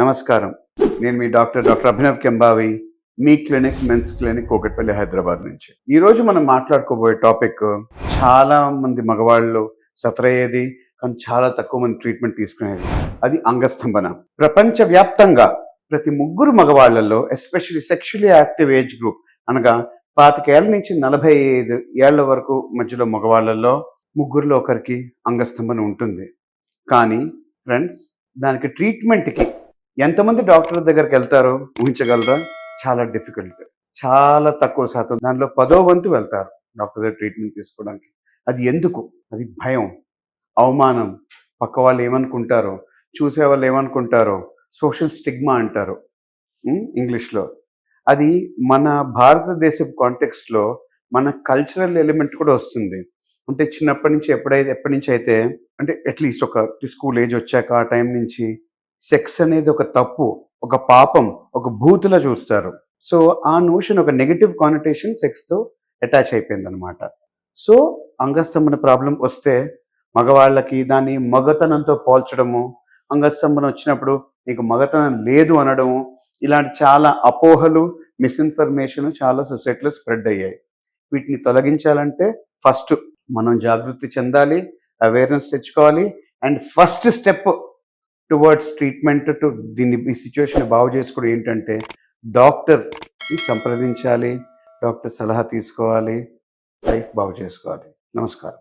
నమస్కారం. నేను మీ డాక్టర్ అభినవ్ కెంబావి. మీ clinic men's clinic Kukatpally Hyderabad నుంచి. ఈరోజు మనం మాట్లాడుకోబోయే టాపిక్ చాలా మంది మగవాళ్ళు సఫర్ అయ్యేది, కానీ చాలా తక్కువ మంది ట్రీట్మెంట్ తీసుకునేది. అది అంగస్తంభన. ప్రపంచవ్యాప్తంగా ప్రతి ముగ్గురు మగవాళ్లలో, especially sexually active age group అనగా 25 ఏళ్ల నుంచి 45 ఏళ్ల వరకు మధ్యలో మగవాళ్ళల్లో ముగ్గురులో ఒకరికి అంగస్తంభన ఉంటుంది. కానీ ఫ్రెండ్స్, దానికి ట్రీట్మెంట్కి ఎంతమంది డాక్టర్ దగ్గరికి వెళ్తారో ఊహించగలరా? చాలా డిఫికల్ట్. చాలా తక్కువ శాతం, దానిలో 10వ వంతు వెళ్తారు డాక్టర్ దగ్గర ట్రీట్మెంట్ తీసుకోవడానికి. అది ఎందుకు? అది భయం, అవమానం, పక్క వాళ్ళు ఏమనుకుంటారో, చూసే వాళ్ళు ఏమనుకుంటారో, సోషల్ స్టిగ్మా అంటారు ఇంగ్లీష్లో. అది మన భారతదేశపు కాంటెక్స్ట్లో మన కల్చరల్ ఎలిమెంట్ కూడా వస్తుంది. అంటే చిన్నప్పటి నుంచి ఎప్పటి నుంచి అయితే, అంటే అట్లీస్ట్ ఒక స్కూల్ ఏజ్ వచ్చాక ఆ టైం నుంచి సెక్స్ అనేది ఒక తప్పు, ఒక పాపం, ఒక భూతిలా చూస్తారు. సో ఆ నోషన్, ఒక నెగటివ్ కానిటేషన్ సెక్స్తో అటాచ్ అయిపోయిందనమాట. సో అంగస్తంభన ప్రాబ్లం వస్తే మగవాళ్ళకి దాన్ని మగతనంతో పోల్చడము, అంగస్తంభన వచ్చినప్పుడు నీకు మగతనం లేదు అనడము, ఇలాంటి చాలా అపోహలు, మిస్ఇన్ఫర్మేషన్ చాలా సొసైటీలో స్ప్రెడ్ అయ్యాయి. వీటిని తొలగించాలంటే ఫస్ట్ మనం జాగృతి చెందాలి, అవేర్నెస్ తెచ్చుకోవాలి. And first step towards treatment ఈ సిచ్యువేషన్ బాగు చేసుకోవడం ఏంటంటే డాక్టర్ని సంప్రదించాలి, డాక్టర్ సలహా తీసుకోవాలి, లైఫ్ బాగు చేసుకోవాలి. నమస్కారం.